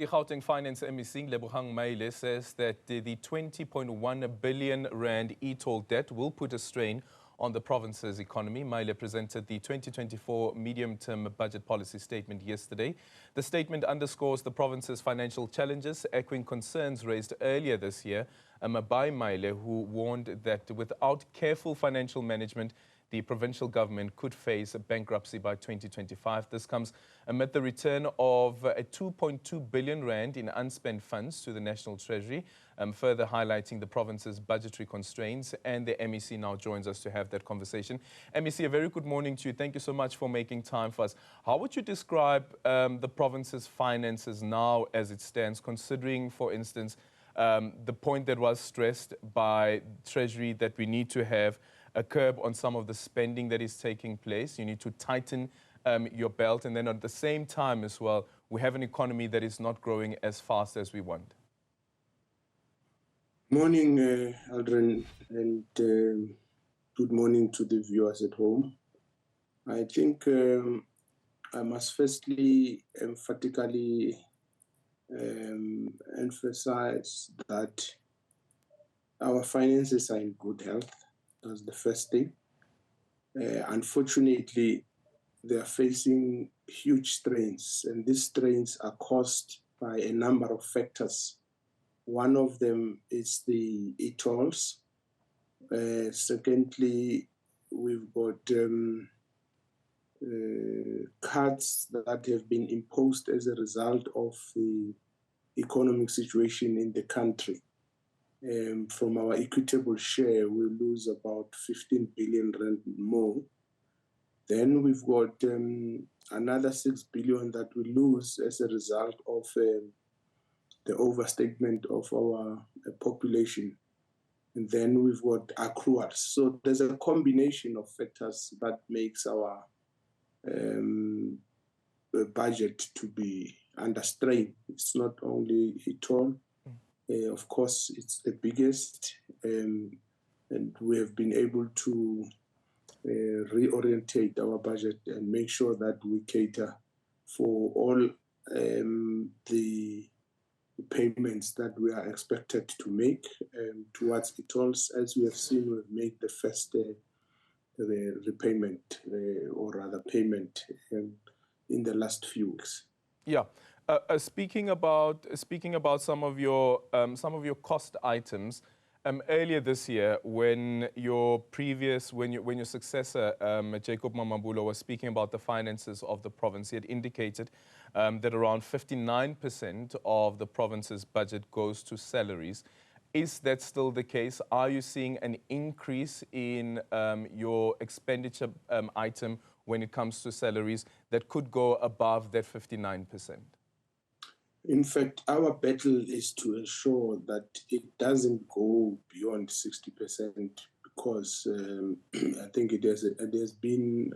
The Gauteng Finance MEC, Lebogang Maile, says that the 20.1 billion rand e-toll debt will put a strain on the province's economy. Maile presented the 2024 medium-term budget policy statement yesterday. The statement underscores the province's financial challenges, echoing concerns raised earlier this year by Maile, who warned that without careful financial management, the provincial government could face bankruptcy by 2025. This comes amid the return of a 2.2 billion rand in unspent funds to the National Treasury, further highlighting the province's budgetary constraints. And the MEC now joins us to have that conversation. MEC, a very good morning to you. Thank you so much for making time for us. How would you describe the province's finances now as it stands, considering, for instance, the point that was stressed by Treasury that we need to have a curb on some of the spending that is taking place? You need to tighten your belt, and then at the same time as well, we have an economy that is not growing as fast as we want. Morning, Aldrin, and good morning to the viewers at home. I think I must firstly emphatically emphasize that our finances are in good health. That's the first thing. Unfortunately, they are facing huge strains, and these strains are caused by a number of factors. One of them is the e-tolls. Secondly, we've got cuts that have been imposed as a result of the economic situation in the country. From our equitable share, we lose about 15 billion rand more. Then we've got another 6 billion that we lose as a result of the overstatement of our population. And then we've got accruals. So there's a combination of factors that makes our budget to be under strain. It's not only e-toll. Of course, it's the biggest, and we have been able to reorientate our budget and make sure that we cater for all the payments that we are expected to make towards e-tolls. As we have seen, we've made the first repayment, or rather payment, in the last few weeks. Yeah. Speaking about some of your cost items, earlier this year, when your successor Jacob Mamabolo was speaking about the finances of the province, he had indicated that around 59% of the province's budget goes to salaries. Is that still the case? Are you seeing an increase in your expenditure item when it comes to salaries that could go above that 59%? In fact, our battle is to ensure that it doesn't go beyond 60%, because I think it has been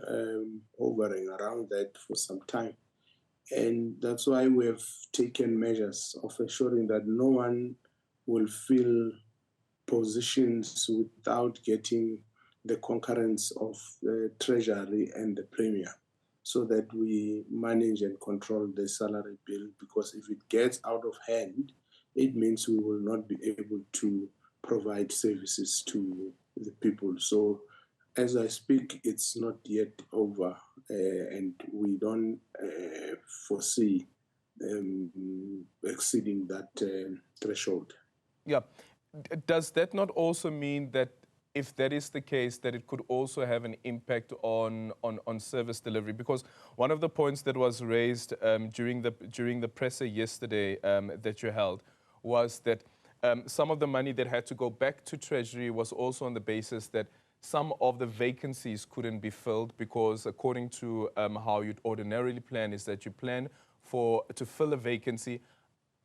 hovering around that for some time. And that's why we have taken measures of ensuring that no one will fill positions without getting the concurrence of the Treasury and the Premier, so that we manage and control the salary bill, because if it gets out of hand, it means we will not be able to provide services to the people. So as I speak, it's not yet over, and we don't foresee exceeding that threshold. Yeah. Does that not also mean that if that is the case, that it could also have an impact on service delivery? Because one of the points that was raised during the presser yesterday that you held was that some of the money that had to go back to Treasury was also on the basis that some of the vacancies couldn't be filled, because according to how you'd ordinarily plan, is that you plan to fill a vacancy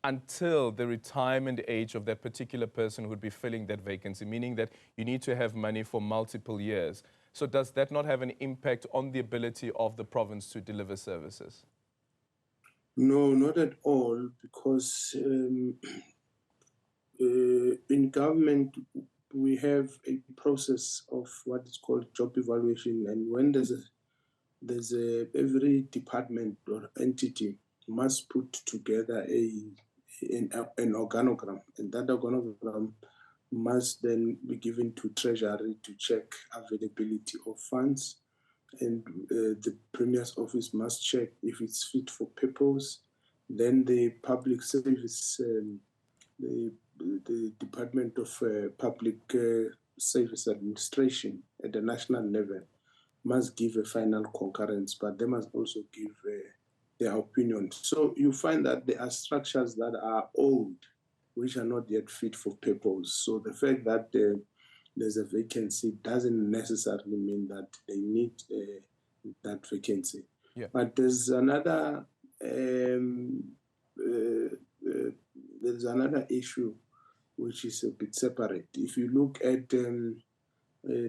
until the retirement age of that particular person who would be filling that vacancy, meaning that you need to have money for multiple years. So does that not have an impact on the ability of the province to deliver services? No, not at all, because in government we have a process of what is called job evaluation, and when there's every department or entity must put together an organogram, and that organogram must then be given to Treasury to check availability of funds, and the Premier's office must check if it's fit for purpose. Then the public service, the Department of Public Service Administration at the national level must give a final concurrence, but they must also give their opinion. So you find that there are structures that are old, which are not yet fit for purpose. So the fact that there's a vacancy doesn't necessarily mean that they need that vacancy. Yeah. But there's another issue which is a bit separate. If you look at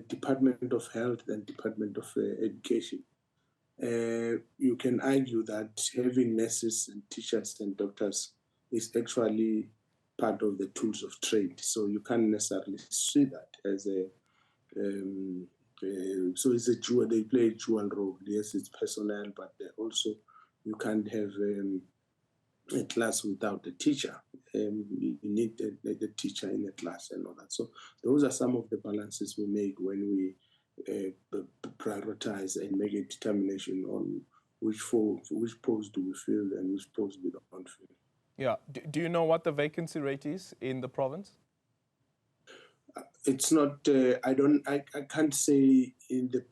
Department of Health and Department of Education, you can argue that having nurses and teachers and doctors is actually part of the tools of trade. So you can't necessarily see that as a so it's a dual. They play a dual role. Yes, it's personnel, but also you can't have a class without a teacher. You need the teacher in the class and all that. So those are some of the balances we make when we prioritize and make a determination on which post do we fill and which post we don't fill. Yeah. Do you know what the vacancy rate is in the province? It's not. I can't say in the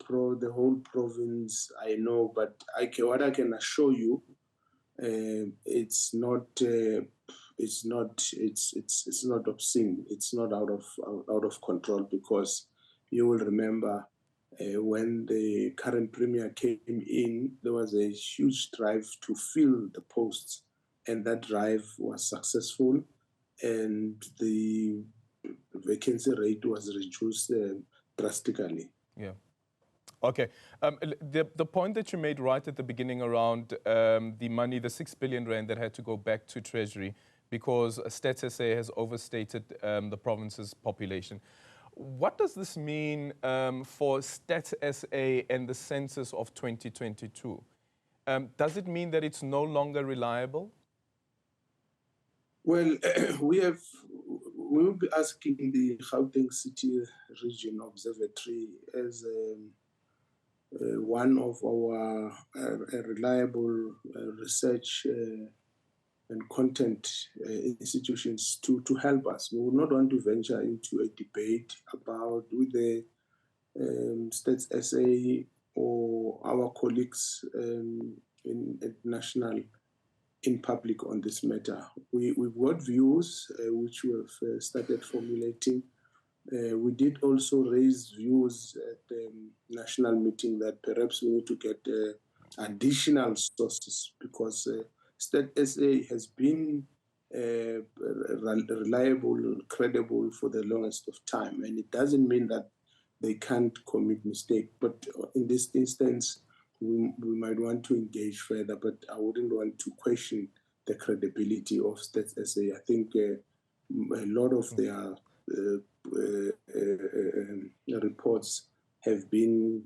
whole province. I know, but what I can assure you, it's not. It's not obscene. It's not out of control, because you will remember when the current Premier came in, there was a huge drive to fill the posts, and that drive was successful, and the vacancy rate was reduced drastically. Yeah. Okay. The point that you made right at the beginning around the money, the 6 billion rand that had to go back to Treasury because Stats SA has overstated the province's population. What does this mean for Stats SA and the census of 2022? Does it mean that it's no longer reliable? Well, we will be asking the Gauteng City Region Observatory as one of our reliable research and content institutions to help us. We would not want to venture into a debate with the Stats SA or our colleagues at national in public on this matter. We've got views which we have started formulating. We did also raise views at the national meeting that perhaps we need to get additional sources, because Stat SA has been reliable, credible for the longest of time, and it doesn't mean that they can't commit mistake. But in this instance, we might want to engage further, but I wouldn't want to question the credibility of Stats SA. I think a lot of their reports have been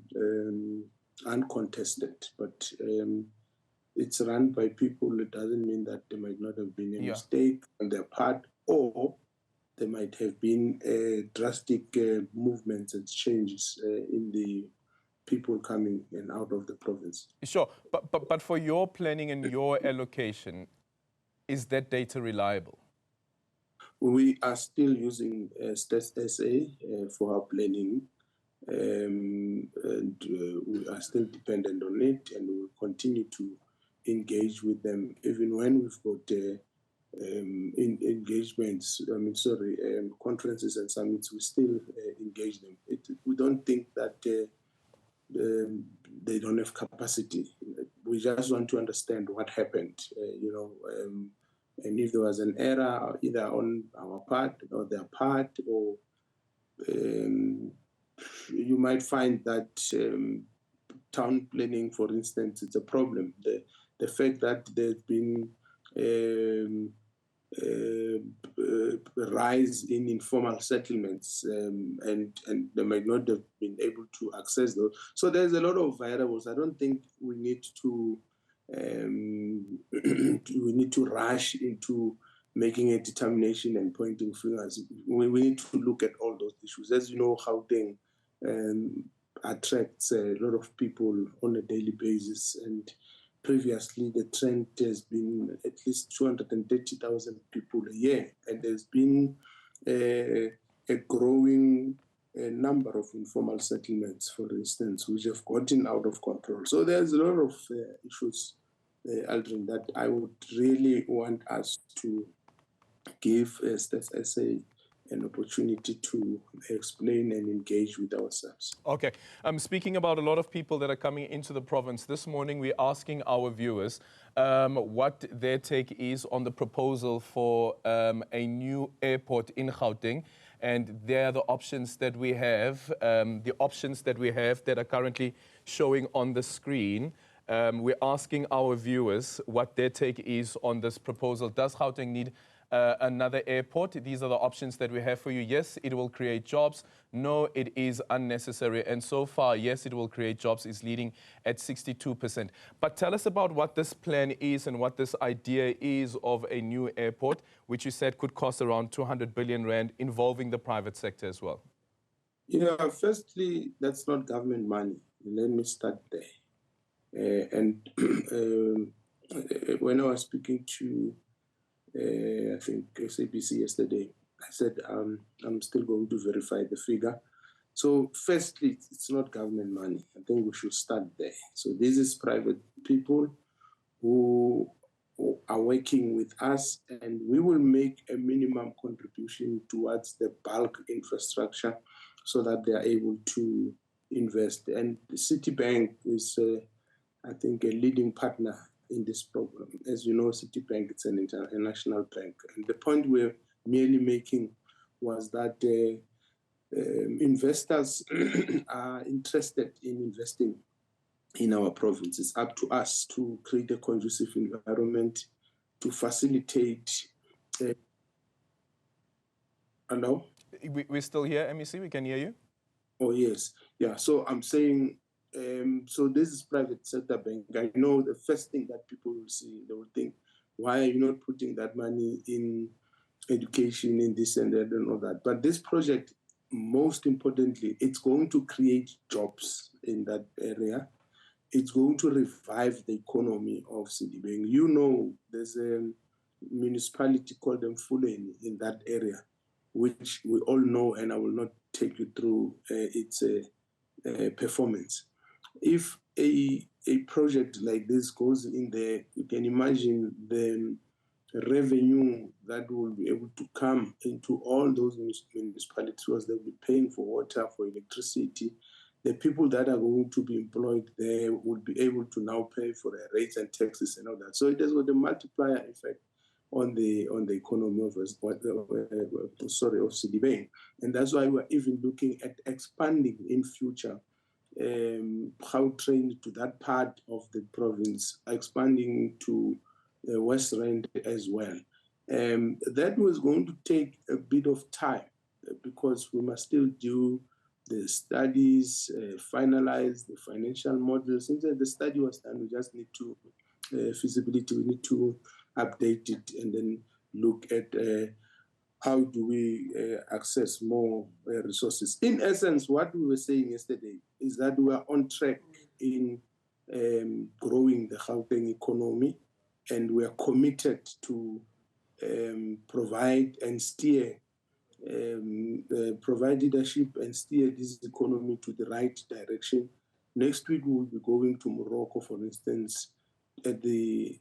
uncontested, but it's run by people. It doesn't mean that there might not have been a mistake on their part, or there might have been drastic movements and changes in the people coming in out of the province. Sure, but for your planning and your allocation, is that data reliable? We are still using Stats SA for our planning, and we are still dependent on it, and we will continue to engage with them even when we've got engagements. Conferences and summits. We still engage them. We don't think that they don't have capacity. We just want to understand what happened, and if there was an error either on our part or their part, or you might find that town planning, for instance, is a problem. The fact that there's been rise in informal settlements, and they might not have been able to access those. So there's a lot of variables. I don't think we need to we need to rush into making a determination and pointing fingers. We need to look at all those issues. As you know, Gauteng attracts a lot of people on a daily basis, and previously the trend has been at least 230,000 people a year, and there's been a growing number of informal settlements, for instance, which have gotten out of control. So there's a lot of issues, Aldrin, that I would really want us to give Stats SA an opportunity to explain and engage with ourselves. Okay. Speaking about a lot of people that are coming into the province, this morning we're asking our viewers what their take is on the proposal for a new airport in Gauteng. And there are the options that we have, that are currently showing on the screen. We're asking our viewers what their take is on this proposal. Does Gauteng need another airport? These are the options that we have for you. Yes, it will create jobs. No, it is unnecessary. And so far, yes, it will create jobs is leading at 62%. But tell us about what this plan is and what this idea is of a new airport, which you said could cost around 200 billion rand, involving the private sector as well. Yeah, firstly, that's not government money. Let me start there. When I was speaking to I think SABC yesterday, I said I'm still going to verify the figure. So firstly, it's not government money. I think we should start there. So this is private people who are working with us, and we will make a minimum contribution towards the bulk infrastructure so that they are able to invest. And the Citibank is, I think, a leading partner in this program. As you know, Citibank, it's an international bank. And the point we're merely making was that investors are interested in investing in our province. It's up to us to create a conducive environment to facilitate. Hello? We're still here, MEC, we can hear you. Oh, yes. Yeah, so I'm saying, so this is private sector bank. I know the first thing that people will see, they will think, why are you not putting that money in education, in this and that and all that? But this project, most importantly, it's going to create jobs in that area. It's going to revive the economy of Sedibeng. You know, there's a municipality called Mfuleni in that area, which we all know, and I will not take you through its performance. If a project like this goes in there, you can imagine the revenue that will be able to come into all those municipalities, because they'll be paying for water, for electricity. The people that are going to be employed there will be able to now pay for their rates and taxes and all that. So it has got a multiplier effect on the economy of Sedibeng. And that's why we're even looking at expanding in future Gauteng to that part of the province, expanding to West Rand as well. That was going to take a bit of time because we must still do the studies, finalize the financial models. Since the study was done, we just need to feasibility, we need to update it and then look at how do we access more resources. In essence, what we were saying yesterday is that we are on track in growing the Gauteng economy, and we are committed to provide and steer, provide leadership and steer this economy to the right direction. Next week, we will be going to Morocco, for instance, at the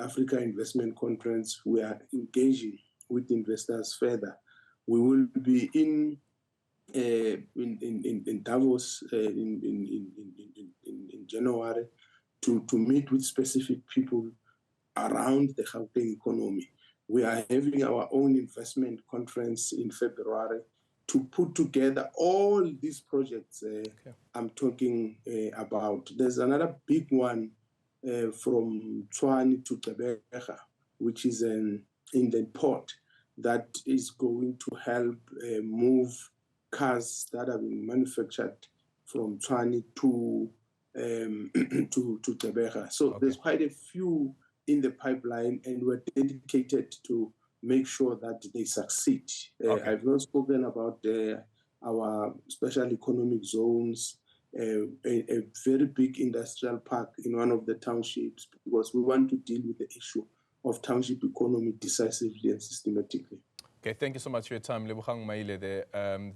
Africa Investment Conference. We are engaging with investors further. We will be in Davos in January to meet with specific people around the Gauteng economy. We are having our own investment conference in February to put together all these projects I'm talking about. There's another big one from Tshwane to Lebogang, which is an inland port that is going to help move cars that are being manufactured from Tshwane to Lebogang. So there's quite a few in the pipeline, and we're dedicated to make sure that they succeed. Okay. I've not spoken about our special economic zones, a very big industrial park in one of the townships, because we want to deal with the issue of township economy decisively and systematically. Okay, thank you so much for your time. Lebogang Maile,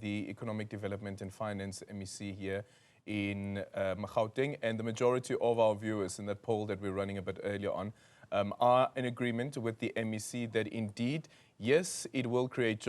the Economic Development and Finance MEC here in Gauteng, and the majority of our viewers in that poll that we're running a bit earlier on are in agreement with the MEC that indeed, yes, it will create jobs.